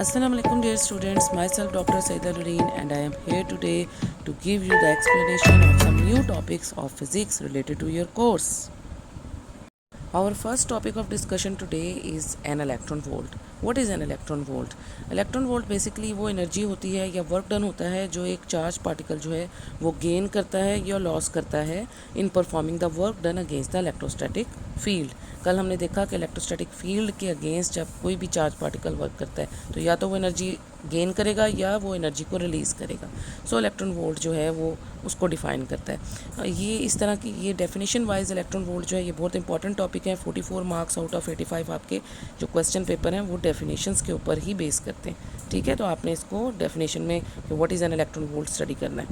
Assalamu alaikum dear students, myself Dr. Saida Nureen and I am here today to give you the explanation of some new topics of physics related to your course. Our first topic of discussion today is an electron volt. What is an electron volt? Electron volt basically वो energy होती है या work done होता है जो एक charge particle जो है वो गेन करता है या लॉस करता है in performing the work done against the electrostatic field. कल हमने देखा कि इलेक्ट्रोस्टैटिक फील्ड के अगेंस्ट जब कोई भी चार्ज पार्टिकल वर्क करता है तो या तो वो एनर्जी गेन करेगा या वो एनर्जी को रिलीज़ करेगा। सो इलेक्ट्रॉन वोल्ट जो है वो उसको डिफ़ाइन करता है। ये इस तरह की ये डेफिनेशन वाइज इलेक्ट्रॉन वोल्ट जो है ये बहुत इंपॉर्टेंट टॉपिक है। 44 मार्क्स आउट ऑफ 85 आपके जो क्वेश्चन पेपर हैं वो डेफिनेशंस के ऊपर ही बेस करते हैं। ठीक है, तो आपने इसको डेफिनेशन में what is an electron volt study करना है।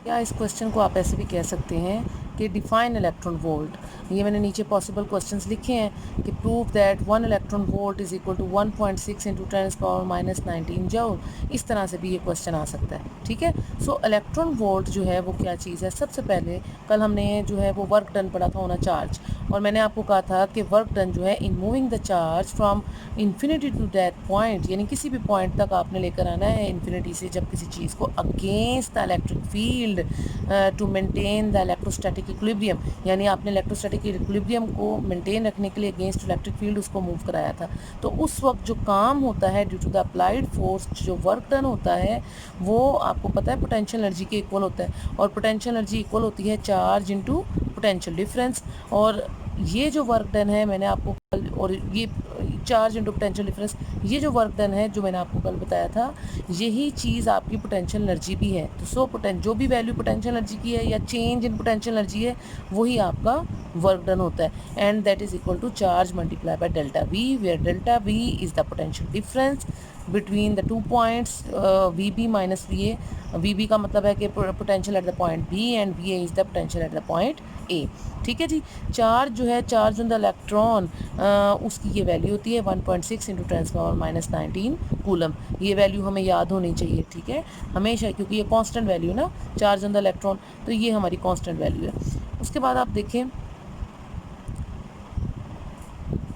या इस क्वेश्चन को आप ऐसे भी कह सकते हैं कि डिफाइन इलेक्ट्रॉन वोल्ट। ये मैंने नीचे पॉसिबल क्वेश्चंस लिखे हैं कि prove that 1 electron volt is equal to 1.6 into 10⁻⁻19 joule. इस तरह से भी ये क्वेश्चन आ सकता है। ठीक है, सो इलेक्ट्रॉन वोल्ट जो है वो क्या चीज़ है। सबसे पहले कल हमने जो है वो वर्क डन पढ़ा था ऑन अ चार्ज, और मैंने आपको कहा था कि वर्क डन जो है in moving the charge from infinity to that point, यानी किसी भी पॉइंट तक आपने लेकर आना है इन्फिनिटी से जब किसी चीज़ को against the electric field to maintain the electrostatic equilibrium, यानी आपने इलेक्ट्रोस्टैटिक इक्विलिब्रियम को मेंटेन रखने के लिए अगेंस्ट इलेक्ट्रिक फील्ड उसको मूव कराया था। तो उस वक्त जो काम होता है due to the applied force, जो वर्क डन होता है वो आपको पता है पोटेंशियल एनर्जी के इक्वल होता है, और पोटेंशियल एनर्जी इक्वल होती है चार्ज इनटू पोटेंशियल डिफरेंस। और ये जो वर्क डन है मैंने आपको कल, और ये चार्ज इंटू पोटेंशियल डिफरेंस, ये जो वर्क डन है जो मैंने आपको कल बताया था, यही चीज़ आपकी पोटेंशियल एनर्जी भी है। तो जो भी वैल्यू पोटेंशियल एनर्जी की है या चेंज इन पोटेंशियल एनर्जी है वही आपका वर्क डन होता है, and that is equal to charge multiply by delta V, where delta V is the potential difference between the 2 points V B minus V A. V B का मतलब है कि potential at the point B, and V A is the potential at the point A. ठीक है जी, charge जो है charge on the electron उसकी ये वैल्यू होती है 1.6 इंटू 10⁻⁻19 कूलम। ये वैल्यू हमें याद होनी चाहिए, ठीक है, हमेशा, क्योंकि ये कांस्टेंट वैल्यू ना चार्ज ऑन द इलेक्ट्रॉन, तो ये हमारी कांस्टेंट वैल्यू है। उसके बाद आप देखें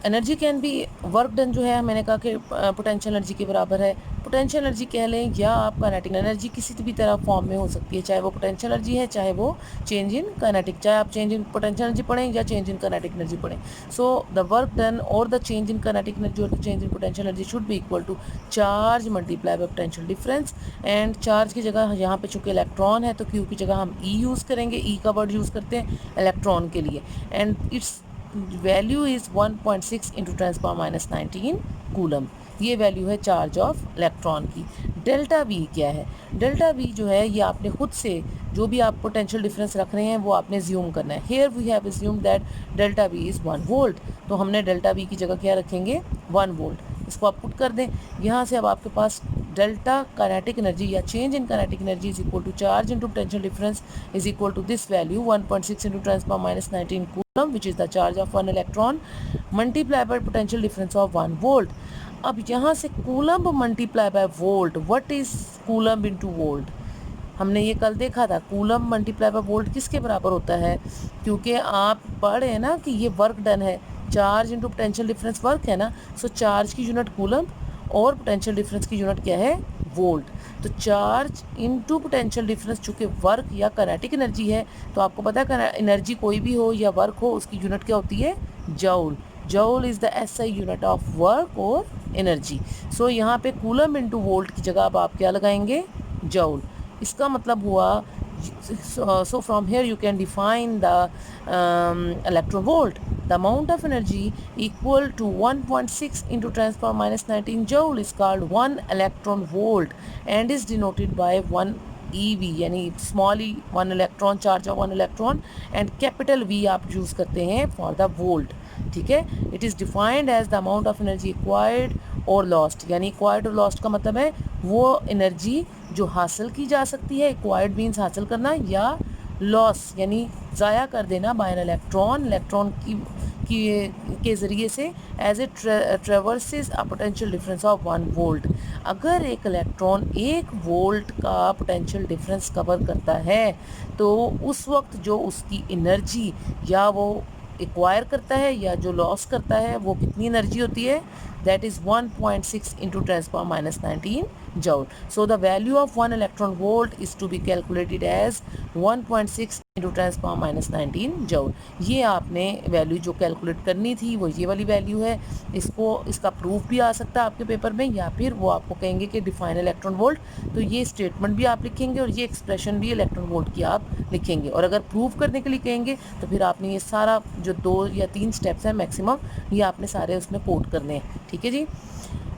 energy can be work done जो है मैंने कहा कि पोटेंशियल एनर्जी के बराबर है। पोटेंशियल एनर्जी कह लें या आप काइनेटिक एनर्जी किसी भी तरह फॉर्म में हो सकती है, चाहे वो पोटेंशियल एनर्जी है चाहे वो चेंज इन काइनेटिक, चाहे आप चेंज इन पोटेंशियल एनर्जी पढ़ें या चेंज इन काइनेटिक एनर्जी पढ़ें। सो द वर्क डन और the change in kinetic energy और the change in potential energy should be equal to charge multiply by potential difference. And charge की जगह यहाँ पे चूँकि इलेक्ट्रॉन है तो क्यू की जगह हम ई यूज़ करेंगे, ई का वर्ड यूज़ करते हैं इलेक्ट्रॉन के लिए, and it's value is 1.6 into 10⁻⁻19 coulomb. ये वैल्यू है चार्ज ऑफ इलेक्ट्रॉन की। डेल्टा वी क्या है? डेल्टा वी जो है ये आपने खुद से जो भी आप पोटेंशियल डिफरेंस रख रहे हैं वो आपने ज्यूम करना है। Here we have assumed that delta V is 1 volt, तो हमने डेल्टा वी की जगह क्या रखेंगे 1 वोल्ट। इसको आप पुट कर दें। यहाँ से अब आपके पास डेल्टा काइनेटिक एनर्जी या change in kinetic energy is equal to charge into potential difference is equal to this value 1.6 into 10⁻⁻19 coulomb, which is the charge of 1 electron multiply by potential difference of 1 volt. अब यहाँ से coulomb multiply by volt, what is coulomb into volt? हमने ये कल देखा था coulomb multiply by volt किसके बराबर होता है, क्योंकि आप पढ़ रहे हैं ना कि ये वर्क डन है, charge into potential difference work है ना, सो चार्ज की यूनिट कूलम और पोटेंशियल डिफरेंस की यूनिट क्या है वोल्ट। तो चार्ज इनटू पोटेंशियल डिफरेंस चूँकि वर्क या काइनेटिक एनर्जी है, तो आपको पता है एनर्जी कोई भी हो या वर्क हो उसकी यूनिट क्या होती है joule. Joule is the SI unit of work और एनर्जी। सो यहाँ पे कूलम इनटू वोल्ट की जगह अब आप क्या लगाएंगे जूल। इसका मतलब हुआ so from here you can define the electron volt. The amount of energy equal to 1.6 into 10⁻⁻19 joule is called 1 electron volt and is denoted by 1 EV, यानी small E 1 electron, charge of 1 electron, and capital V आप use करते हैं for the volt. ठीक है, it is defined as the amount of energy acquired और lost, यानी acquired और lost का मतलब है वो एनर्जी जो हासिल की जा सकती है, एक्वायर्ड मीन्स हासिल करना, या लॉस यानी ज़ाया कर देना बाय एन इलेक्ट्रॉन, इलेक्ट्रॉन के ज़रिए से as a traverses a potential difference of 1 volt. अगर एक इलेक्ट्रॉन 1 वोल्ट का पोटेंशियल डिफरेंस कवर करता है तो उस वक्त जो उसकी एनर्जी या वो एक्वायर करता है या जो लॉस करता है वो कितनी एनर्जी होती है, that is 1.6 into 10 power minus 19 joule. So the value of 1 electron volt is to be calculated as 1.6 into 10 power minus 19 joule. ये आपने वैल्यू जो कैलकुलेट करनी थी वो ये वाली वैल्यू है. इसका प्रूफ भी आ सकता है आपके पेपर में, या फिर वो आपको कहेंगे कि डिफाइन इलेक्ट्रॉन वोल्ट, तो ये स्टेटमेंट भी आप लिखेंगे और ये एक्सप्रेशन भी इलेक्ट्रॉन वोल्ट की आप लिखेंगे. और अगर प्रूफ करने के लिए कहेंगे तो फिर आपने ये सारा जो 2 या 3 स्टेप्स हैं मैक्सिमम, ये आपने सारे उसमें कोट करने हैं. ठीक है जी.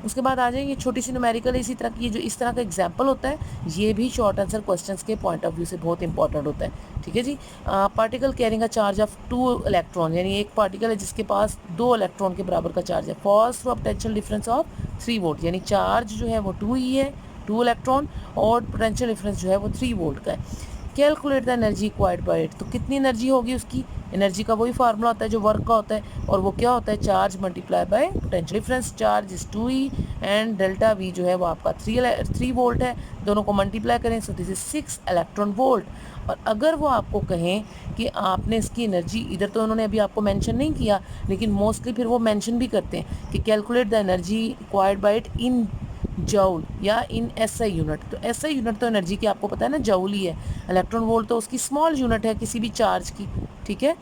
उसके बाद आ जाए ये छोटी सी न्यूमेरिकल इसी तरह की, ये जो इस तरह का एग्जाम्पल होता है ये भी शॉर्ट आंसर क्वेश्चंस के पॉइंट ऑफ व्यू से बहुत इंपॉर्टेंट होता है. ठीक है जी. Particle carrying a charge of 2 electron, यानी एक पार्टिकल है जिसके पास 2 इलेक्ट्रॉन के बराबर का चार्ज है, falls through a potential difference of 3 volt, यानी चार्ज जो है वो 2 ही है, 2 इलेक्ट्रॉन, और पोटेंशियल डिफरेंस जो है वो 3 वोल्ट का है. Calculate the energy required by it, तो कितनी एनर्जी होगी उसकी. एनर्जी का वही फार्मूला होता है जो वर्क का होता है, और वो क्या होता है, charge multiply by potential difference. Charge is 2e and delta we जो है वो आपका 3 वोल्ट है. दोनों को मल्टीप्लाई करें, सो दिस इज 6 इलेक्ट्रॉन वोल्ट. और अगर वो आपको कहें कि आपने इसकी एनर्जी, इधर तो उन्होंने अभी आपको मेंशन नहीं किया, लेकिन मोस्टली फिर वो मेंशन भी करते हैं कि calculate the energy required by it in joule या इन एसआई यूनिट. तो एसआई यूनिट तो एनर्जी की आपको पता है ना, जूल ही है. इलेक्ट्रॉन वोल्ट तो उसकी स्मॉल यूनिट है किसी भी चार्ज की. ठीक है.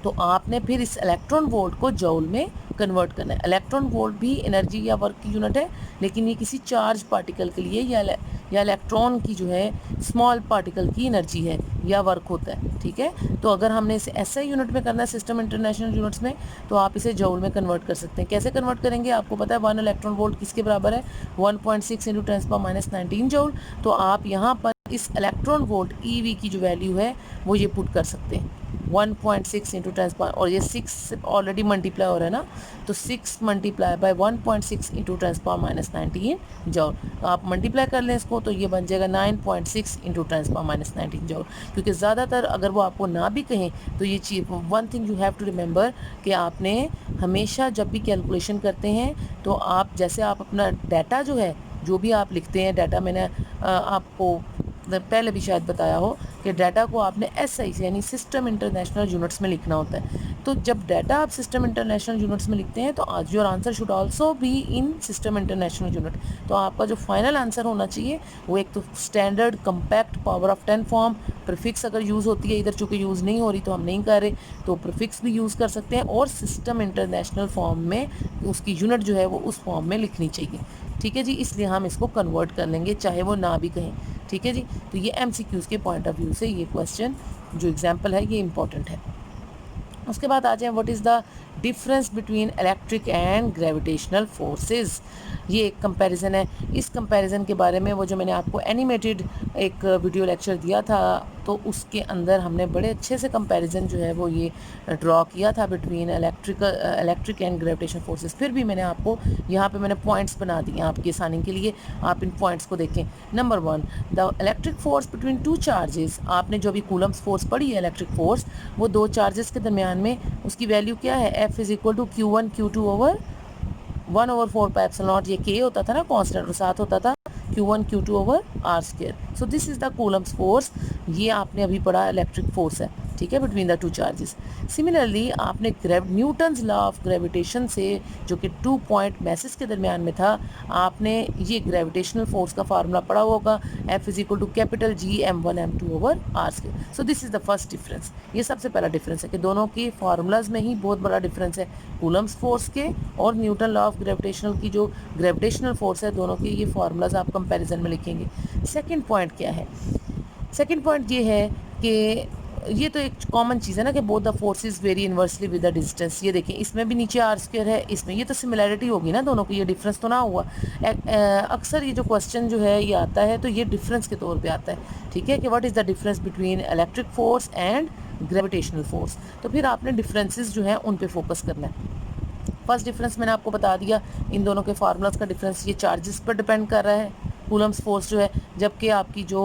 तो आपने फिर इस इलेक्ट्रॉन वोल्ट को जूल में कन्वर्ट करना है. इलेक्ट्रॉन वोल्ट भी एनर्जी या वर्क की यूनिट है, लेकिन ये किसी चार्ज पार्टिकल के लिए या इलेक्ट्रॉन की जो है स्मॉल पार्टिकल की एनर्जी है या वर्क होता है. ठीक है. तो अगर हमने इसे एसआई यूनिट में करना है, सिस्टम इंटरनेशनल यूनिट्स में, तो आप इसे जूल में कन्वर्ट कर सकते हैं. कैसे कन्वर्ट करेंगे, आपको पता है 1 इलेक्ट्रॉन वोल्ट किसके बराबर है, 1.6 इंटू 10 पावर माइनस 19 जूल. तो आप यहाँ पर इस इलेक्ट्रॉन वोल्ट ईवी की जो वैल्यू है वो ये पुट कर सकते हैं, 1.6 इंटू 10 पावर, और ये 6 ऑलरेडी मल्टीप्लाई हो रहा है ना, तो 6 multiply by 1.6 into 10 power minus 19 joule. तो आप मल्टीप्लाई कर लें इसको, तो ये बन जाएगा 9.6 इंटू 10 पावर माइनस 19 जूल. क्योंकि ज़्यादातर अगर वो आपको ना भी कहें तो ये चीज़, one thing you have to remember कि आपने हमेशा जब भी कैलकुलेशन करते हैं तो आप, जैसे आप अपना डाटा जो है, जो भी आप लिखते हैं डाटा, मैंने आपको पहले भी शायद बताया हो कि डाटा को आपने एसआई यानी सिस्टम इंटरनेशनल यूनिट्स में लिखना होता है. तो जब डाटा आप सिस्टम इंटरनेशनल यूनिट्स में लिखते हैं तो आज your answer should also be in system international unit. तो आपका जो फाइनल आंसर होना चाहिए वो एक तो standard compact power of 10 form. Prefix अगर यूज़ होती है, इधर चूँकि यूज़ नहीं हो रही तो हम नहीं कर रहे, तो प्रीफिक्स भी यूज़ कर सकते हैं, और सिस्टम इंटरनेशनल फॉर्म में उसकी यूनिट जो है वो उस फॉर्म में लिखनी चाहिए. ठीक है जी. इसलिए हम इसको कन्वर्ट कर लेंगे चाहे वो ना भी कहें. ठीक है जी. तो ये एमसीक्यूज़ के पॉइंट ऑफ व्यू से ये क्वेश्चन जो एग्जांपल है ये इंपॉर्टेंट है. उसके बाद आ जाए, what is the difference between electric and gravitational forces. ये एक कंपैरिजन है. इस कंपैरिजन के बारे में वो जो मैंने आपको एनिमेटेड एक वीडियो लेक्चर दिया था, तो उसके अंदर हमने बड़े अच्छे से कंपैरिजन जो है वो ये ड्रॉ किया था between electric and gravitational forces. फिर भी मैंने आपको यहाँ पे मैंने पॉइंट्स बना दिए आपकी आसानी के लिए, आप इन पॉइंट्स को देखें. Number 1, the electric force between 2 charges. आपने जो भी कूलम्स फोर्स पढ़ी है इलेक्ट्रिक फोर्स, वो 2 चार्जेस के दरमियान में उसकी वैल्यू क्या है, F is equal to Q1 Q2 over 1/4 pi epsilon naught. ये K होता था ना कांस्टेंट, और साथ होता था Q1 Q2 over R square. So this is the Coulomb's force. ये आपने अभी पढ़ा इलेक्ट्रिक फोर्स है. ठीक है, बिटवीन द 2 चार्जेस. सिमिलरली आपने न्यूटन्स लॉ ऑफ ग्रेविटेशन से, जो कि 2 पॉइंट मैसेज के दरमियान में था, आपने ये ग्रेविटेशनल फोर्स का फार्मूला पढ़ा होगा, F is equal to capital G m1 m2 over R square. So this is the first difference. ये सबसे पहला डिफरेंस है कि दोनों के फार्मूलाज में ही बहुत बड़ा डिफरेंस है, कूलम्स फोर्स के और न्यूटन लॉ ऑफ ग्रेविटेशनल की जो ग्रेविटेशनल फोर्स है, दोनों के ये फार्मूलाज आप कंपैरिजन में लिखेंगे. सेकंड पॉइंट क्या है, सेकंड पॉइंट ये है कि ये तो एक कॉमन चीज़ है ना कि both the forces very inversely with the distance. ये देखें, इसमें भी नीचे आर स्क्वायर है, इसमें, ये तो सिमिलैरिटी होगी ना दोनों की, ये डिफरेंस तो ना हुआ. अक्सर ये जो क्वेश्चन जो है ये आता है तो ये डिफरेंस के तौर पे आता है. ठीक है, कि what is the difference between electric force and gravitational force. तो फिर आपने डिफरेंसेस जो है उन पे फोकस करना है. फर्स्ट डिफरेंस मैंने आपको बता दिया, इन दोनों के फार्मूलाज का डिफरेंस ये चार्जेस पर डिपेंड कर रहा है, कूलम्स फोर्स जो है, जबकि आपकी जो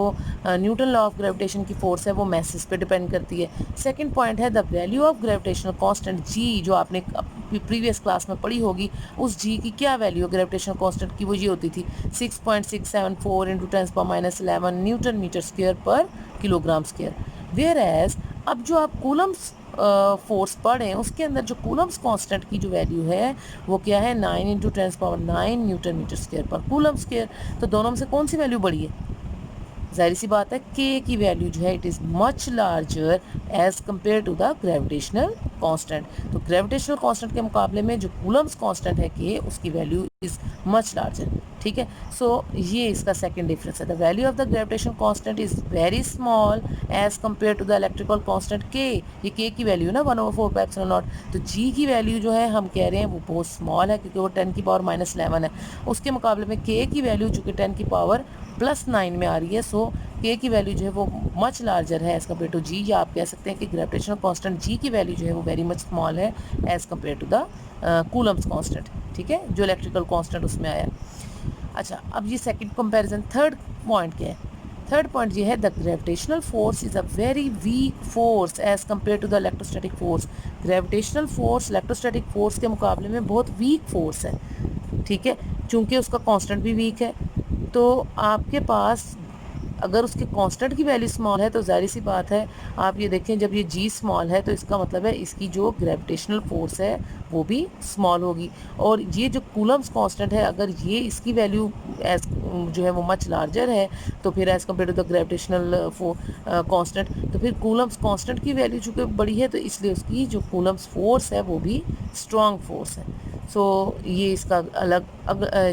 न्यूटन लॉ ऑफ ग्रेविटेशन की फोर्स है वो मैसेज पे डिपेंड करती है. सेकंड पॉइंट है the value of gravitational constant जी, जो आपने प्रीवियस क्लास में पढ़ी होगी, उस जी की क्या वैल्यू है ग्रेविटेशनल कांस्टेंट की, वो ये होती थी 6.674 इंटू 10⁻11 न्यूटन मीटर स्क्वायर पर किलोग्राम स्क्वायर. वेयर एज अब जो आप कूलम्स फोर्स पढ़ें उसके अंदर जो कूलम्स कांस्टेंट की जो वैल्यू है वो क्या है 9 इंटू 10⁻9 न्यूटन मीटर स्क्वायर पर कूलम स्क्वायर। तो दोनों में से कौन सी वैल्यू बड़ी है? जाहिर सी बात है के की वैल्यू जो है it is much larger as compare to the gravitational constant. तो ग्रेविटेशनल कांस्टेंट के मुकाबले में जो कूलम्स कांस्टेंट है के उसकी वैल्यू इज़ मच लार्जर। ठीक है, सो ये इसका सेकंड डिफरेंस है। The value of the gravitational constant is very small as compare to the electrical constant K. ये के की वैल्यू है ना 1/4πε0। तो जी की वैल्यू जो है हम कह रहे हैं वो बहुत स्मॉल है क्योंकि वो 10⁻⁻11 है। उसके मुकाबले में के की वैल्यू जो कि 10⁻+9 में आ रही है। सो के की वैल्यू जो है वो मच लार्जर है एज़ कम्पेयर टू जी, या आप कह सकते हैं कि ग्रेविटेशनल कांस्टेंट जी की वैल्यू जो है वो वेरी मच स्मॉल है as compare to the Coulomb's constant. ठीक है, जो इलेक्ट्रिकल कांस्टेंट उसमें आया। अच्छा, अब ये सेकंड कंपैरिजन। थर्ड पॉइंट क्या है? थर्ड पॉइंट ये है the gravitational force is a very weak force as compare to the electrostatic force. Gravitational force electrostatic force के मुकाबले में बहुत वीक फोर्स है। ठीक है, चूँकि उसका कांस्टेंट भी वीक है, तो आपके पास अगर उसके कांस्टेंट की वैल्यू स्मॉल है तो ज़ाहिर सी बात है, आप ये देखें जब ये जी स्मॉल है तो इसका मतलब है इसकी जो ग्रेविटेशनल फोर्स है वो भी स्मॉल होगी। और ये जो कूलम्स कांस्टेंट है अगर ये इसकी वैल्यू एज जो है वो मच लार्जर है तो फिर as compare to the gravitational constant, तो फिर कूलम्स कांस्टेंट की वैल्यू चूँकि बड़ी है तो इसलिए उसकी जो कूलम्स फोर्स है वो भी स्ट्रॉन्ग फोर्स है। सो ये इसका अलग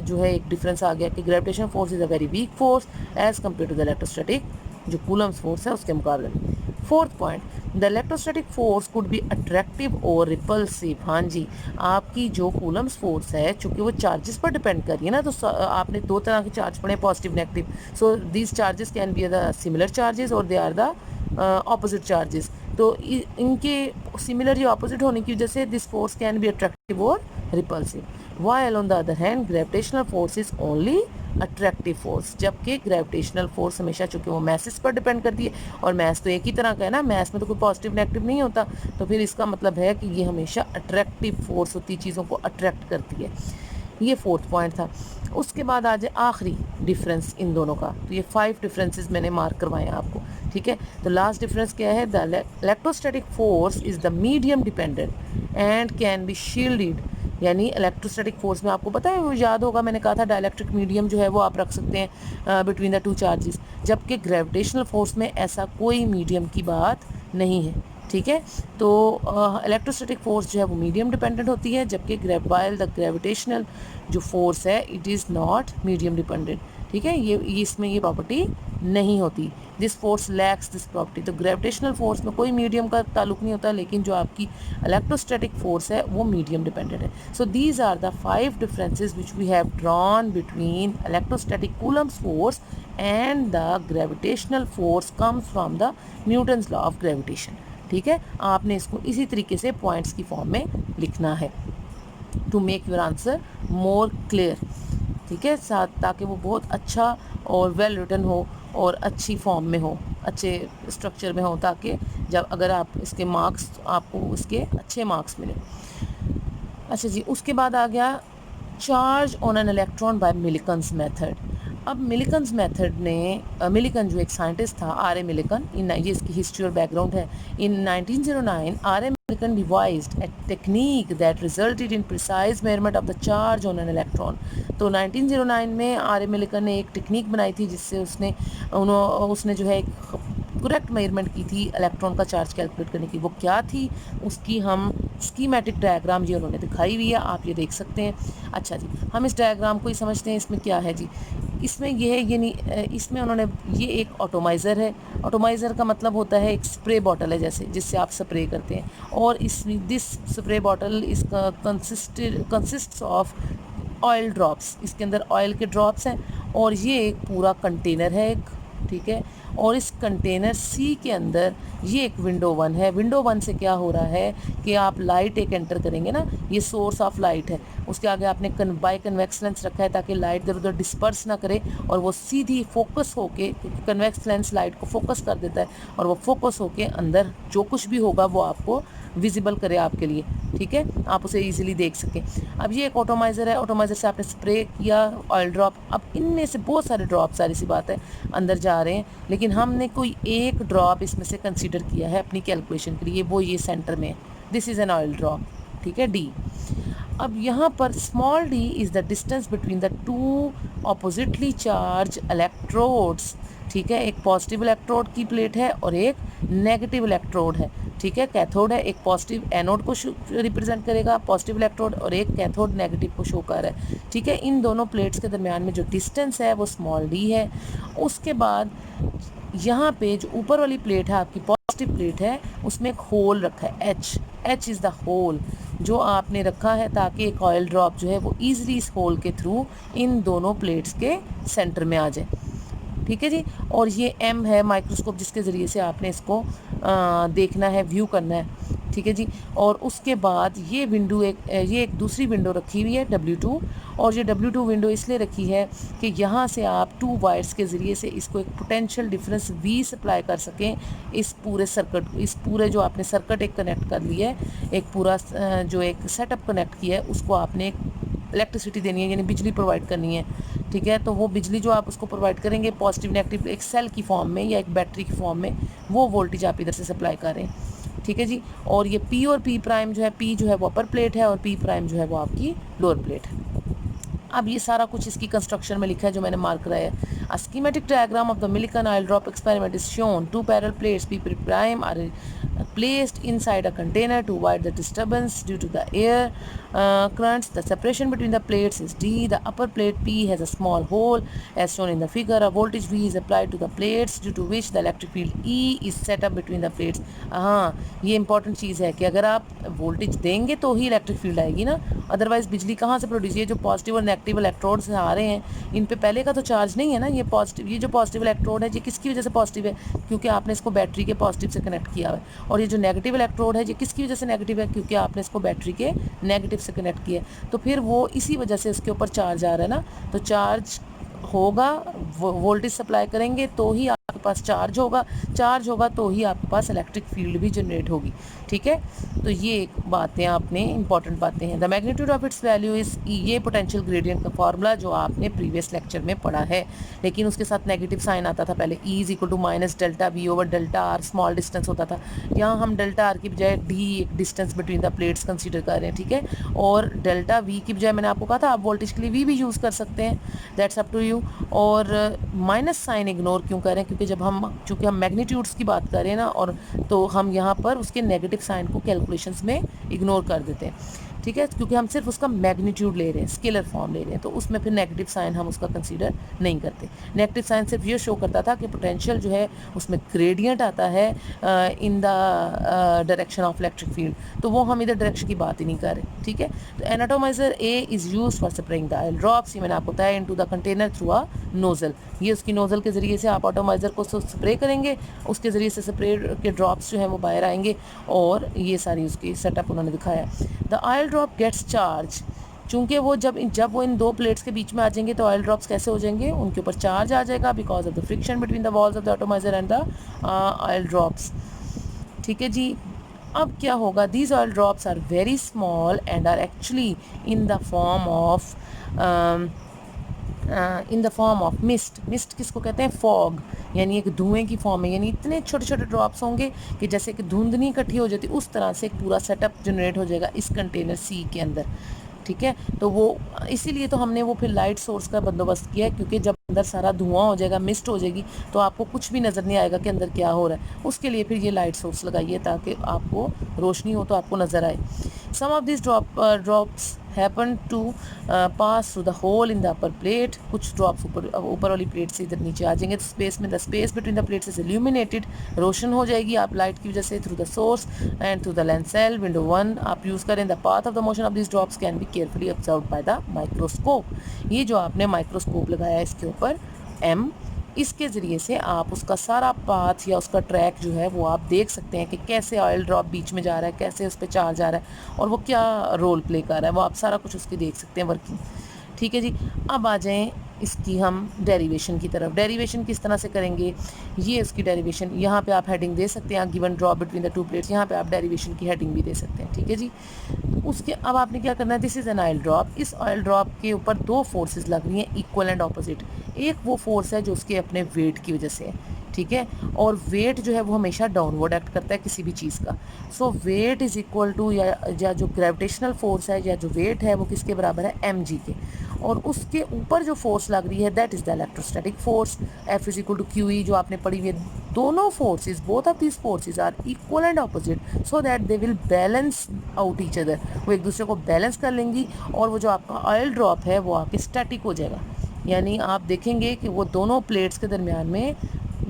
जो है एक डिफरेंस आ गया कि gravitation force is a very weak force as compare to the electrostatic जो कूलम्स फोर्स है उसके मुकाबले में। Fourth point, the electrostatic force could be attractive और रिपल्सिव। हाँ जी, आपकी जो कूलम्स फोर्स है चूँकि वो चार्जेस पर डिपेंड कर रही है ना, तो आपने दो तरह के चार्ज पढ़े, positive negative. So these charges can be the similar charges और they are the opposite charges. तो इनके सिमिलर या ऑपोजिट होने की वजह से this force can be attractive और repulsive. while on the other hand gravitational force is only attractive force, जबकि ग्रेविटेशनल फोर्स हमेशा चूंकि वो मैसेस पर डिपेंड करती है और मैस तो एक ही तरह का है ना, मैस में तो कोई पॉजिटिव नेगेटिव नहीं होता, तो फिर इसका मतलब है कि ये हमेशा अट्रैक्टिव फोर्स होती है, चीज़ों को अट्रैक्ट करती है। ये फोर्थ पॉइंट था। उसके बाद आ जाए आखिरी डिफरेंस इन दोनों का। तो ये 5 डिफरेंसेस मैंने मार्क करवाए हैं आपको। ठीक है, तो लास्ट डिफरेंस क्या है? The electrostatic force is the medium dependent and can be shielded. यानी इलेक्ट्रोस्टैटिक फोर्स में आपको पता है, वो याद होगा मैंने कहा था डाइलेक्ट्रिक मीडियम जो है वो आप रख सकते हैं बिटवीन द टू चार्जेस, जबकि ग्रेविटेशनल फोर्स में ऐसा कोई मीडियम की बात नहीं है। ठीक है, तो इलेक्ट्रोस्टैटिक फोर्स जो है वो मीडियम डिपेंडेंट होती है, जबकि वाइल द ग्रेविटेशनल जो फोर्स है it is not medium dependent. ठीक है, ये इसमें ये प्रॉपर्टी नहीं होती। This force lakhs this property. तो ग्रेविटेशनल फोर्स में कोई मीडियम का ताल्लुक नहीं होता, लेकिन जो आपकी इलेक्ट्रोस्टैटिक फोर्स है वो मीडियम डिपेंडेंट है। So these are the 5 differences which we have drawn between electrostatic Coulomb's force and the gravitational force comes from the Newton's law of gravitation. ठीक है, आपने इसको इसी तरीके से पॉइंट्स की फॉर्म में लिखना है to make your answer more clear. ठीक है, साथ ताकि वो बहुत अच्छा और वेल रिटन हो और अच्छी फॉर्म में हो, अच्छे स्ट्रक्चर में हो, ताकि जब अगर आप इसके मार्क्स आपको उसके अच्छे मार्क्स मिले। अच्छा जी, उसके बाद आ गया charge on an electron by Millikan's method. अब मिलिकन्स मेथड ने मिलिकन जो एक साइंटिस्ट था, आर ए मिलिकन, ये इसकी हिस्ट्री और बैकग्राउंड है। In 1909 R A Millikan devised a technique that resulted in precise measurement of the charge on an electron. तो 1909 में आर ए मिलिकन ने एक टेक्निक बनाई थी जिससे उसने जो है एक करेक्ट मेजरमेंट की थी इलेक्ट्रॉन का चार्ज कैलकुलेट करने की। वो क्या थी, उसकी हम स्कीमेटिक डायग्राम ये उन्होंने दिखाई हुई है, आप ये देख सकते हैं। अच्छा जी, हम इस डायग्राम को ही समझते हैं। इसमें क्या है जी, इसमें ये है, ये नहीं, इसमें उन्होंने, ये एक ऑटोमाइज़र है। ऑटोमाइज़र का मतलब होता है एक स्प्रे बॉटल है जैसे, जिससे आप स्प्रे करते हैं, और इसमें दिस स्प्रे बॉटल इसका कंसिस्ट्स ऑफ ऑयल ड्रॉप्स। इसके अंदर ऑयल के ड्रॉप्स हैं और ये एक पूरा कंटेनर है एक। ठीक है, और इस कंटेनर सी के अंदर ये एक विंडो 1 है। विंडो 1 से क्या हो रहा है कि आप लाइट एक एंटर करेंगे ना, ये सोर्स ऑफ लाइट है, उसके आगे आपने बाय कन्वेक्स लेंस रखा है ताकि लाइट इधर उधर डिस्पर्स ना करे और वो सीधी फोकस होके, कन्वेक्स लेंस लाइट को फोकस कर देता है और वो फोकस होके अंदर जो कुछ भी होगा वो आपको विजिबल करे आपके लिए। ठीक है, आप उसे इजीली देख सकें। अब ये एक ऑटोमाइज़र है, ऑटोमाइज़र से आपने स्प्रे किया ऑयल ड्रॉप। अब इनमें से बहुत सारे ड्रॉप, सारी सी बात है, अंदर जा रहे हैं, लेकिन लेकिन हमने कोई एक ड्रॉप इसमें से कंसीडर किया है अपनी कैलकुलेशन के लिए, वो ये सेंटर में, this is an oil drop, ठीक है, डी। अब यहाँ पर small D is the distance between the two oppositely charge electrodes, ठीक है, एक पॉजिटिव इलेक्ट्रोड की प्लेट है और एक नेगेटिव इलेक्ट्रोड है, ठीक है, कैथोड है, एक पॉजिटिव एनोड को रिप्रेजेंट करेगा पॉजिटिव इलेक्ट्रोड, और एक कैथोड नेगेटिव को शो कर रहा है, ठीक है। इन दोनों प्लेट्स के दरमियान में जो डिस्टेंस है वो स्मॉल डी है। उसके बाद यहाँ पे जो ऊपर वाली प्लेट है आपकी पॉजिटिव प्लेट है, उसमें एक होल रखा है, एच इज़ द होल जो आपने रखा है ताकि एक ऑयल ड्रॉप जो है वो ईजिली इस होल के थ्रू इन दोनों प्लेट्स के सेंटर में आ जाए, ठीक है जी। और ये एम है माइक्रोस्कोप जिसके ज़रिए से आपने इसको देखना है, व्यू करना है, ठीक है जी। और उसके बाद ये विंडो ये एक दूसरी विंडो रखी हुई है W2, और ये W2 विंडो इसलिए रखी है कि यहाँ से आप 2 वायर्स के ज़रिए से इसको एक पोटेंशियल डिफरेंस V सप्लाई कर सकें इस पूरे सर्किट, इस पूरे जो आपने सर्किट एक कनेक्ट कर लिया है, एक पूरा जो एक सेटअप कनेक्ट किया है उसको आपने एक इलेक्ट्रिसिटी देनी है, यानी बिजली प्रोवाइड करनी है, ठीक है। तो वो बिजली जो आप उसको प्रोवाइड करेंगे पॉजिटिव नेगेटिव एक सेल की फॉर्म में या एक बैटरी की फॉर्म में, वो वोल्टेज आप इधर से सप्लाई करें, ठीक है जी। और ये P और P प्राइम जो है, P जो है वो अपर प्लेट है और P प्राइम जो है वो आपकी लोअर प्लेट है। अब ये सारा कुछ इसकी कंस्ट्रक्शन में लिखा है जो मैंने मार्क कराया है। A schematic diagram of the Millikan oil drop experiment is shown. 2 parallel plates P prime are placed inside a container to avoid the disturbance due to the air currents. The separation between the plates is D. The upper plate P has a small hole as shown in the figure. A voltage V is applied to the plates due to which the electric field E is set up between the plates. हाँ, ये important चीज़ है कि अगर आप voltage देंगे तो ही electric field आएगी ना, अदरवाइज बिजली कहाँ से प्रोड्यूस, ये जो पॉजिटिव और नेगेटिव इलेक्ट्रोड से आ रहे हैं इन पे पहले का तो चार्ज नहीं है ना, ये पॉजिटिव, ये जो पॉजिटिव इलेक्ट्रोड है ये किसकी वजह से पॉजिटिव है, क्योंकि आपने इसको बैटरी के पॉजिटिव से कनेक्ट किया है, और ये जो नेगेटिव इलेक्ट्रोड है ये किसकी वजह से नेगेटिव है, क्योंकि आपने इसको बैटरी के नेगेटिव से कनेक्ट किया है, तो फिर वो इसी वजह से उसके ऊपर चार्ज आ रहा है ना, तो चार्ज होगा, वोल्टेज सप्लाई करेंगे तो ही आपके पास चार्ज होगा तो ही आपके पास इलेक्ट्रिक फील्ड भी जनरेट होगी, ठीक है। तो ये बातें आपने इंपॉर्टेंट बातें हैं। The magnitude of its value is, ये पोटेंशियल ग्रेडियंट का फार्मूला जो आपने प्रीवियस लेक्चर में पढ़ा है, लेकिन उसके साथ नेगेटिव साइन आता था पहले, E is equal to minus delta V over delta R, small distance होता था, यहाँ हम डेल्टा R की बजाय D एक distance between the plates consider कर रहे हैं, ठीक है। और डेल्टा V की बजाय मैंने आपको कहा था आप वोल्टेज के लिए V भी यूज़ कर सकते हैं, दैट्स अप टू यू। और माइनस साइन इग्नोर क्यों कर रहे हैं, क्योंकि जब चूँकि हम मैग्नीट्यूड्स की बात कर रहे हैं ना, और तो हम यहाँ पर उसके नेगेटिव साइन को कैलकुलेशंस में इग्नोर कर देते हैं, ठीक है, क्योंकि हम सिर्फ उसका मैग्नीट्यूड ले रहे हैं, स्केलर फॉर्म ले रहे हैं, तो उसमें फिर नेगेटिव साइन हम उसका कंसीडर नहीं करते। नेगेटिव साइन सिर्फ ये शो करता था कि पोटेंशियल जो है उसमें ग्रेडियंट आता है in the direction of electric field, तो वो हम इधर डायरेक्शन की बात ही नहीं कर रहे, ठीक है। तो an atomiser A is use for spraying the oil drops, ये मैंने आपको बताया, into the container through a nozzle, ये उसकी नोजल के ज़रिए से आप एटोमाइजर को स्प्रे करेंगे, उसके ज़रिए से स्प्रे के ड्रॉप्स जो हैं वो बाहर आएंगे, और ये सारी उसकी सेटअप उन्होंने दिखाया। The oil drop gets charge, चूँकि वो जब वो इन दो प्लेट्स के बीच में आ जाएंगे तो ऑयल ड्रॉप्स कैसे हो जाएंगे, उनके ऊपर चार्ज आ जाएगा because of the friction between the walls of the atomiser and the oil drops, ठीक है जी। अब क्या होगा, these oil drops are very small and are actually in the form of mist किसको कहते हैं, फॉग, यानी एक धुएं की फॉर्म में, यानी इतने छोटे छोटे ड्रॉप्स होंगे कि जैसे कि धुंधनी इकट्ठी हो जाती, उस तरह से एक पूरा सेटअप जनरेट हो जाएगा इस कंटेनर सी के अंदर, ठीक है। तो वो इसीलिए तो हमने वो फिर लाइट सोर्स का बंदोबस्त किया है, क्योंकि जब अंदर सारा धुआं हो जाएगा, मिस्ट हो जाएगी, तो आपको कुछ भी नज़र नहीं आएगा कि अंदर क्या हो रहा है, उसके लिए फिर ये लाइट सोर्स लगाइए ताकि आपको रोशनी हो तो आपको नज़र आए। Some of this drops happen to pass through the hole in the upper plate, कुछ ड्रॉप्स ऊपर वाली प्लेट से इधर नीचे आ जाएंगे, तो स्पेस में the space between the plates is illuminated, रोशन हो जाएगी आप लाइट की वजह से, through the source and through the lens cell window 1 आप यूज़ करें। The path of the motion of this drops can be carefully observed by the microscope, ये जो आपने माइक्रोस्कोप लगाया है इसके ऊपर M, इसके ज़रिए से आप उसका सारा पाथ या उसका ट्रैक जो है वो आप देख सकते हैं कि कैसे ऑयल ड्रॉप बीच में जा रहा है, कैसे उस पर चार्ज आ रहा है और वो क्या रोल प्ले कर रहा है, वो आप सारा कुछ उसकी देख सकते हैं वर्किंग, ठीक है जी। अब आ जाएं इसकी हम डेरिवेशन की तरफ। डेरिवेशन किस तरह से करेंगे, ये उसकी डेरिवेशन, यहाँ पे आप हेडिंग दे सकते हैं, given drop between the two plates, यहाँ पे आप डेरिवेशन की हेडिंग भी दे सकते हैं, ठीक है जी। उसके अब आपने क्या करना है, this is an oil drop, इस ऑयल ड्रॉप के ऊपर दो फोर्सेस लग रही हैं, इक्वल एंड ऑपोजिट। एक वो फोर्स है जो उसके अपने वेट की वजह से है, ठीक है। और वेट जो है वो हमेशा डाउनवर्ड एक्ट करता है किसी भी चीज़ का। सो वेट इज इक्वल टू या जो ग्रेविटेशनल फोर्स है या जो वेट है वो किसके बराबर है, एम जी के। और उसके ऊपर जो फोर्स लग रही है that is the electrostatic force. F is equal to Q E जो आपने पढ़ी हुई है। दोनों forces, both of these forces are equal and opposite so that they will balance out each other. वो एक दूसरे को बैलेंस कर लेंगी और वो जो आपका ऑयल ड्रॉप है वो आपके स्टैटिक हो जाएगा। यानी आप देखेंगे कि वो दोनों प्लेट्स के दरमियान में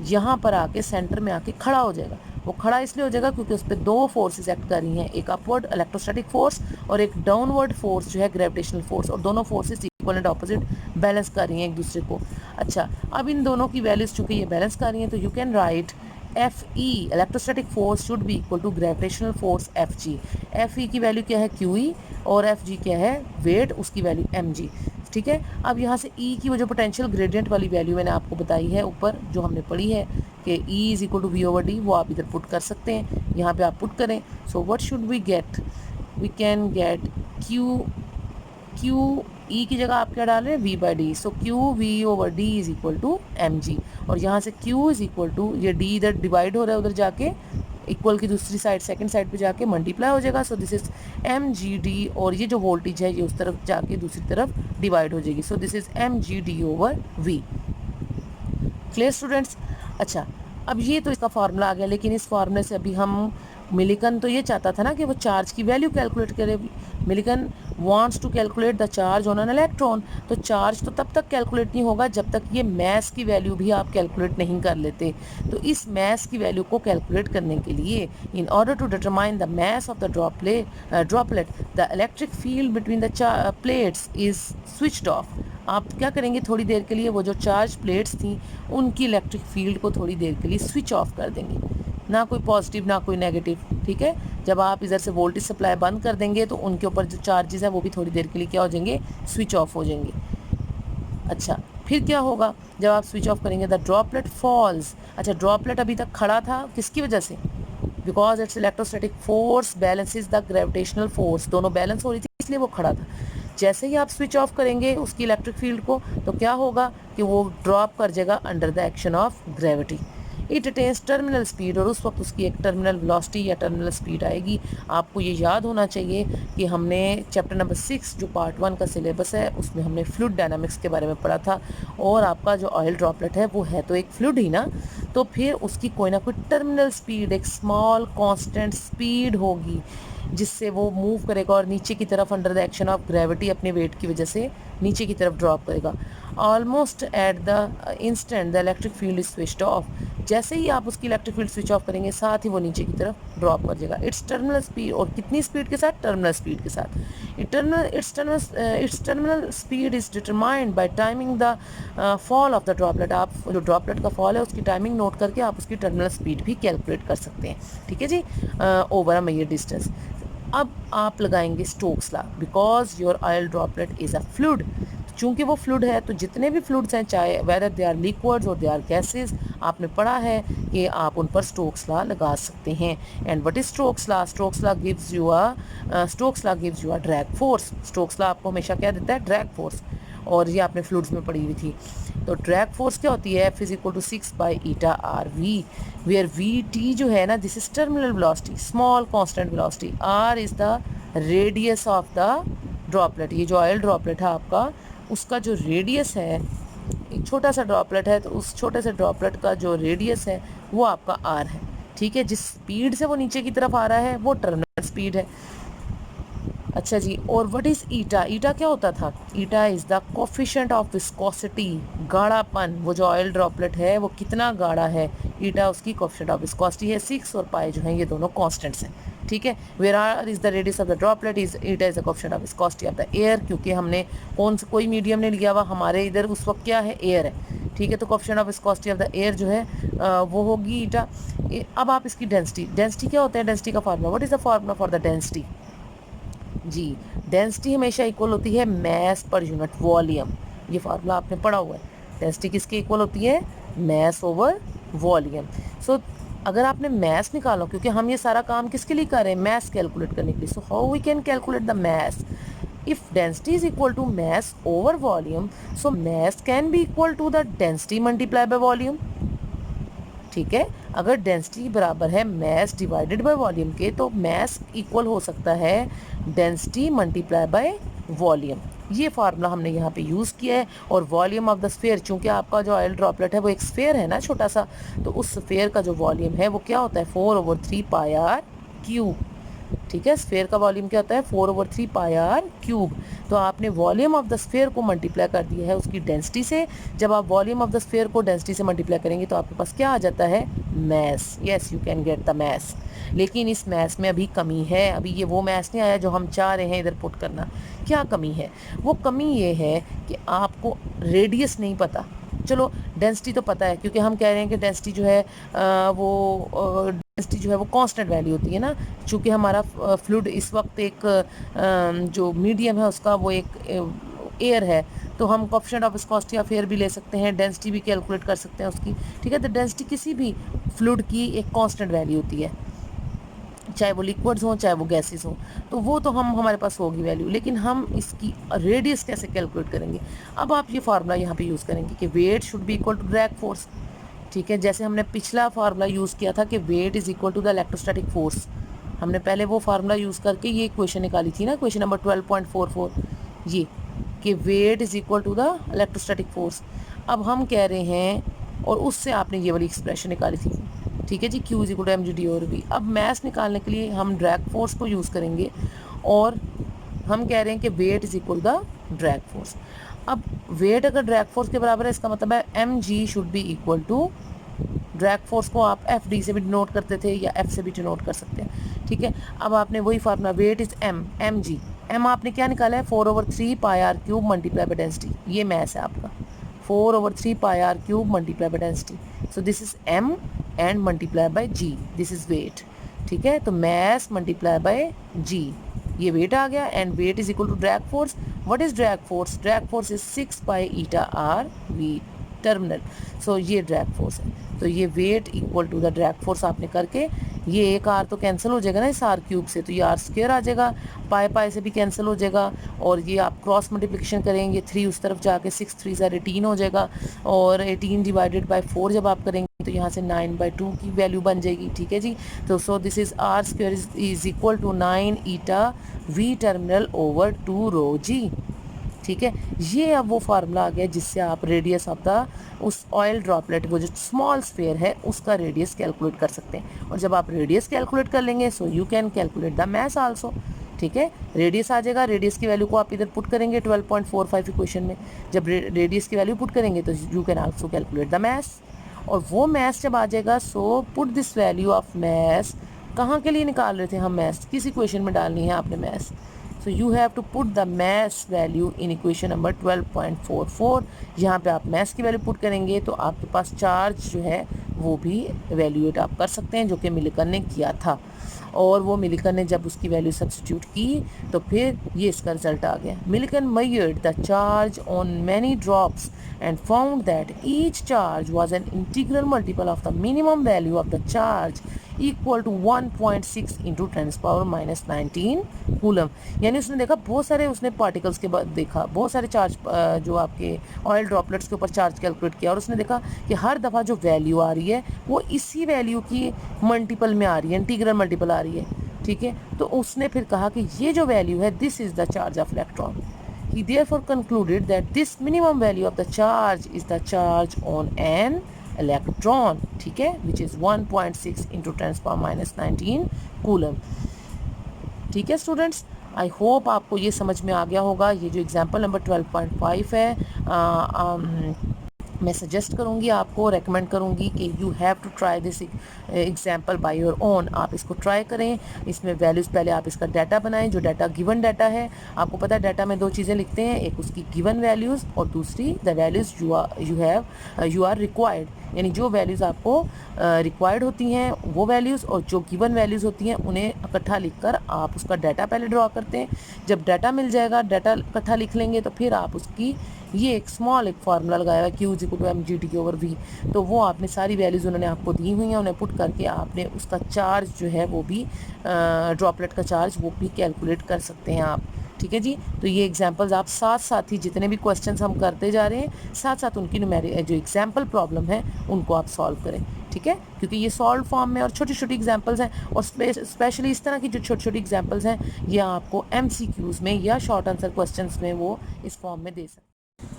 यहाँ पर आके सेंटर में आके खड़ा हो जाएगा। वो खड़ा इसलिए हो जाएगा क्योंकि उस पर दो फोर्सेस एक्ट कर रही हैं, एक अपवर्ड इलेक्ट्रोस्टैटिक फोर्स और एक डाउनवर्ड फोर्स जो है ग्रेविटेशनल फोर्स, और दोनों forces equal and opposite balance कर रही हैं एक दूसरे को। अच्छा, अब इन दोनों की वैल्यूज चूंकि ये बैलेंस कर रही हैं तो you can write F E electrostatic force should be equal to gravitational force F G. F E की वैल्यू क्या है, क्यू ई, और एफ जी क्या है, वेट, उसकी वैल्यू एम जी। ठीक है। अब यहाँ से E की वो जो पोटेंशियल ग्रेडियंट वाली वैल्यू मैंने आपको बताई है ऊपर जो हमने पढ़ी है कि E is equal to V over D, वो आप इधर पुट कर सकते हैं, यहाँ पे आप पुट करें। So what should we get, we can get Q E की जगह आप क्या डाल रहे हैं, V by D. So Q V over D is equal to M G. और यहाँ से क्यू इज इक्वल टू, ये डी इधर डिवाइड हो रहा है उधर जाके इक्वल की दूसरी साइड सेकंड साइड पे जाके मल्टीप्लाई हो जाएगा। So this is M G D, और ये जो वोल्टेज है ये उस तरफ जाके दूसरी तरफ डिवाइड हो जाएगी। So this is M G D over V. Clear students. अच्छा, अब ये तो इसका फार्मूला आ गया, लेकिन इस फार्मूले से अभी हम, मिलिकन तो ये चाहता था ना कि वो चार्ज की वैल्यू कैलकुलेट करे। Millikan wants to calculate the charge on an electron. तो चार्ज तो तब तक कैलकुलेट नहीं होगा जब तक ये मैस की वैल्यू भी आप कैलकुलेट नहीं कर लेते। तो इस मैस की वैल्यू को कैलकुलेट करने के लिए, in order to determine the mass of the droplet the electric field between the plates is switched off. आप क्या करेंगे, थोड़ी देर के लिए वो जो चार्ज प्लेट्स थी उनकी इलेक्ट्रिक फील्ड को थोड़ी देर के लिए स्विच ऑफ कर देंगे, ना कोई पॉजिटिव ना कोई नेगेटिव। ठीक है। जब आप इधर से वोल्टेज सप्लाई बंद कर देंगे तो उनके ऊपर जो चार्जेस है वो भी थोड़ी देर के लिए क्या हो जाएंगे, स्विच ऑफ हो जाएंगे। अच्छा, फिर क्या होगा जब आप स्विच ऑफ करेंगे, द ड्रॉपलेट फॉल्स। अच्छा, ड्रॉपलेट अभी तक खड़ा था किसकी वजह से, because it's electrostatic force balances the gravitational force, दोनों बैलेंस हो रही थी इसलिए वो खड़ा था। जैसे ही आप स्विच ऑफ करेंगे उसकी इलेक्ट्रिक फील्ड को तो क्या होगा कि वो ड्रॉप कर जाएगा under the action of gravity. It attains terminal speed, और उस वक्त उसकी एक टर्मिनल वेलोसिटी या टर्मिनल स्पीड आएगी। आपको ये याद होना चाहिए कि हमने चैप्टर नंबर 6 जो पार्ट 1 का सिलेबस है उसमें हमने फ्लूइड डायनामिक्स के बारे में पढ़ा था। और आपका जो ऑयल ड्रॉपलेट है वो है तो एक फ्लूइड ही ना, तो फिर उसकी कोई ना कोई टर्मिनल स्पीड, एक स्मॉल कांस्टेंट स्पीड होगी जिससे वो मूव करेगा और नीचे की तरफ under the action of gravity अपने वेट की वजह से नीचे की तरफ ड्रॉप करेगा। Almost at the instant the electric field is switched of. जैसे ही आप उसकी इलेक्ट्रिक फील्ड स्विच ऑफ करेंगे साथ ही वो नीचे की तरफ ड्रॉप कर जाएगा। इट्स टर्मिनल स्पीड, और कितनी स्पीड के साथ, टर्मिनल स्पीड के साथ। It's terminal speed is determined by timing the fall of the droplet. आप जो ड्रॉपलेट का फॉल है उसकी टाइमिंग नोट करके आप उसकी टर्मिनल स्पीड भी कैलकुलेट कर सकते हैं। ठीक है जी, ओवर अ मेजर डिस्टेंस। अब आप लगाएंगे Stokes law, because your oil droplet is a fluid. चूंकि वो फ्लूइड है तो जितने भी फ्लूइड्स हैं, चाहे वेदर दे आर लिक्विड्स और दे आर गैसेस, आपने पढ़ा है कि आप उन पर स्टोक्स लॉ लगा सकते हैं। And what is Stokes law, Stokes law gives you a drag force. Stokes law आपको हमेशा क्या देता है, ड्रैग फोर्स, और ये आपने फ्लूइड्स में पढ़ी हुई थी। तो ड्रैग फोर्स क्या होती है, F is equal to 6 by eta R V, where V T जो है ना, this is terminal velocity, small constant velocity, R is the radius of the droplet. ये जो ऑयल ड्रॉपलेट है आपका, उसका जो रेडियस है, एक छोटा सा ड्रॉपलेट है तो उस छोटे से ड्रॉपलेट का जो रेडियस है वो आपका आर है। ठीक है, जिस स्पीड से वो नीचे की तरफ आ रहा है वो टर्मिनल स्पीड है। अच्छा जी, और व्हाट इज ईटा, ईटा क्या होता था, eta is the coefficient of viscosity, गाढ़ापन। वो जो ऑयल ड्रॉपलेट है वो कितना गाढ़ा है, ईटा उसकी कोफिशिएंट ऑफ विस्कोसिटी है। 6 और पाई जो है ये दोनों कांस्टेंट्स हैं। ठीक है, where R is the radius of the droplet, is eta is the coefficient of viscosity of the air. क्योंकि हमने कोई मीडियम ने लिया हुआ, हमारे इधर उस वक्त क्या है, एयर है। ठीक है, तो coefficient of viscosity of the air जो है वो होगी ईटा। अब आप इसकी डेंसिटी क्या होता है, डेंसिटी का formula, what is the formula for the density जी। डेंसिटी हमेशा इक्वल होती है मैस पर यूनिट वॉल्यूम, ये फार्मूला आपने पढ़ा हुआ है। डेंसिटी किसके इक्वल होती है, मैस ओवर वॉल्यूम। सो अगर आपने मैस निकालो, क्योंकि हम ये सारा काम किसके लिए कर रहे हैं, मैस कैलकुलेट करने के लिए। So how we can calculate the mass, if density is equal to mass over volume, so mass can be equal to the density multiplied by volume. ठीक है। अगर डेंसिटी बराबर है मैस डिवाइडेड बाय वॉल्यूम के, तो mess equal हो सकता है डेंसिटी मल्टीप्लाई बाय वॉल्यूम। ये फार्मूला हमने यहाँ पे यूज़ किया है। और वॉल्यूम ऑफ द स्फेयर, चूंकि आपका जो ऑयल ड्रॉपलेट है वो एक स्फेयर है ना छोटा सा, तो उस स्फेयर का जो वॉल्यूम है वो क्या होता है 4/3 पाई आर क्यूब। ठीक है, स्फेयर का वॉल्यूम क्या होता है 4/3 पाई आर क्यूब। तो आपने वॉल्यूम ऑफ द स्फेयर को मल्टीप्लाई कर दिया है उसकी डेंसिटी से। जब आप वॉल्यूम ऑफ द स्फेयर को डेंसिटी से मल्टीप्लाई करेंगे तो आपके पास क्या आ जाता है mass. Yes, you can get the mass. लेकिन इस मैस में अभी कमी है। अभी ये वो मैस नहीं आया जो हम चाह रहे हैं इधर पुट करना। क्या कमी है? वो कमी ये है कि आपको रेडियस नहीं पता। चलो, डेंसिटी तो पता है, क्योंकि हम कह रहे हैं कि डेंसिटी जो है डेंसिटी जो है वो कांस्टेंट वैल्यू होती है ना। चूँकि हमारा फ्लूइड इस वक्त एक जो मीडियम है उसका वो एक एयर है, तो हम coefficient of viscosity of air भी ले सकते हैं, डेंसिटी भी कैलकुलेट कर सकते हैं उसकी। ठीक है, तो डेंसिटी किसी भी फ्लूइड की एक कांस्टेंट वैल्यू होती है, चाहे वो लिक्विड्स हों चाहे वो गैसेस हों, तो वो तो हमारे पास होगी वैल्यू। लेकिन हम इसकी रेडियस कैसे कैलकुलेट करेंगे? अब आप ये फार्मूला यहाँ पे यूज़ करेंगे कि weight should be equal to drag force. ठीक है, जैसे हमने पिछला फार्मूला यूज़ किया था कि weight is equal to the electrostatic force. हमने पहले वो फार्मूला यूज़ करके ये इक्वेशन निकाली थी ना, इक्वेशन नंबर 12.44, ये कि weight is equal to the electrostatic force. अब हम कह रहे हैं, और उससे आपने ये वाली एक्सप्रेशन निकाली थी। ठीक है जी, Q is equal to mg और v। अब मैस निकालने के लिए हम ड्रैग फोर्स को यूज़ करेंगे, और हम कह रहे हैं कि weight is equal the drag force. अब वेट अगर ड्रैग फोर्स के बराबर है, इसका मतलब है mg should be equal to, drag force को आप FD से भी डिनोट करते थे या F से भी डिनोट कर सकते हैं। ठीक है, अब आपने वही formula weight is mg, m आपने क्या निकाला है 4/3 pi r cube multiply by density. ये मैस है आपका 4/3 pi r cube multiply by density. So this is m and multiply by g, this is weight. ठीक है, तो मैस मल्टीप्लाई बाय g, ये वेट आ गया, and weight is equal to drag force. What is drag force? Drag force is 6 pi eta R v terminal. So ये drag force है। तो ये weight equal to the drag force आपने करके, ये एक आर तो कैंसिल हो जाएगा ना इस आर क्यूब से, तो ये आर स्क्वायर आ जाएगा, पाई पाई से भी कैंसिल हो जाएगा, और ये आप क्रॉस मल्टीप्लिकेशन करेंगे 3 उस तरफ जाके 6 3 ज़ा 18 हो जाएगा, और 18 डिवाइडेड बाय 4 जब आप करेंगे तो यहाँ से 9/2 की वैल्यू बन जाएगी। ठीक है जी, तो so this is R square is equal to 9 eta V terminal over 2 rho G. ठीक है, ये अब वो फार्मूला आ गया जिससे आप रेडियस ऑफ द उस ऑयल ड्रॉपलेट, वो जो स्मॉल स्फेयर है उसका रेडियस कैलकुलेट कर सकते हैं। और जब आप रेडियस कैलकुलेट कर लेंगे so you can calculate the mass also. ठीक है, रेडियस आ जाएगा, रेडियस की वैल्यू को आप इधर पुट करेंगे 12.45 इक्वेशन में। जब रेडियस की वैल्यू पुट करेंगे तो you can also calculate the mass. और वो मैस जब आ जाएगा, so put this value of mass, कहाँ के लिए निकाल रहे थे हम मैस, किस इक्वेशन में डालनी है आपने mess. So you have to put the mass value in equation number 12.44। यहाँ पे आप mass की वैल्यू पुट करेंगे तो आपके पास चार्ज जो है वो भी एवेल्यूएट आप कर सकते हैं, जो कि मिलिकन ने किया था। और वो मिलिकन ने जब उसकी वैल्यू सब्स्टिट्यूट की तो फिर ये इसका रिजल्ट आ गया। Millikan measured the charge on many drops and found that each charge was an integral multiple of the minimum value of the charge equal to 1.6 into 10⁻⁻19 coulomb. यानी उसने देखा बहुत सारे, उसने पार्टिकल्स के बाद देखा बहुत सारे चार्ज, जो आपके ऑयल ड्रॉपलेट्स के ऊपर चार्ज कैलकुलेट किया, और उसने देखा कि हर दफ़ा जो वैल्यू आ रही है वो इसी वैल्यू की मल्टीपल में आ रही है, इंटीग्रल मल्टीपल आ रही है। ठीक है, तो उसने फिर कहा कि ये जो वैल्यू है this is the charge of electron. He therefore concluded that this minimum value of the charge is the charge on an electron, ठीक है, which is 1.6 into 10⁻⁻19 कूलम। ठीक है स्टूडेंट्स, आई होप आपको ये समझ में आ गया होगा। ये जो एग्जाम्पल नंबर 12.5 है, मैं सजेस्ट करूँगी आपको, रेकमेंड करूँगी कि you have to try this example by your own. आप इसको ट्राई करें, इसमें वैल्यूज़ पहले आप इसका डाटा बनाएं, जो डाटा गिवन डाटा है। आपको पता है डाटा में दो चीज़ें लिखते हैं, एक उसकी गिवन वैल्यूज़ और दूसरी the values you are required, यानी जो वैल्यूज़ आपको रिक्वायर्ड होती हैं वो वैल्यूज़, और जो गिवन वैल्यूज़ होती हैं उन्हें इकट्ठा लिखकर आप उसका डाटा पहले ड्रॉ करते हैं। जब डाटा मिल जाएगा, डाटा इकट्ठा लिख लेंगे, तो फिर आप उसकी ये एक स्मॉल एक फार्मूला लगाया है Q इक्वल टू mg/v। तो वो आपने सारी वैल्यूज़ उन्होंने आपको दी हुई हैं, उन्हें पुट करके आपने उसका चार्ज जो है वो भी ड्रॉपलेट का चार्ज वो भी कैलकुलेट कर सकते हैं आप। ठीक है जी, तो ये एग्जांपल्स आप साथ साथ ही जितने भी क्वेश्चंस हम करते जा रहे हैं साथ साथ उनकी जो एग्जांपल प्रॉब्लम है उनको आप सॉल्व करें। ठीक है, क्योंकि ये सॉल्व फॉर्म में और छोटी छोटी एग्जांपल्स हैं, और स्पेशली इस तरह की जो छोटी छोटी एग्जांपल्स हैं ये आपको MCQs में या शॉर्ट आंसर क्वेश्चंस में वो इस फॉर्म में दे सकते हैं।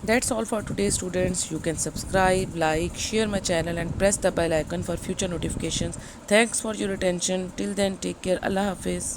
That's all for today, students. You can subscribe, like, share my channel, and press the bell icon for future notifications. Thanks for your attention. Till then, take care. Allah Hafiz.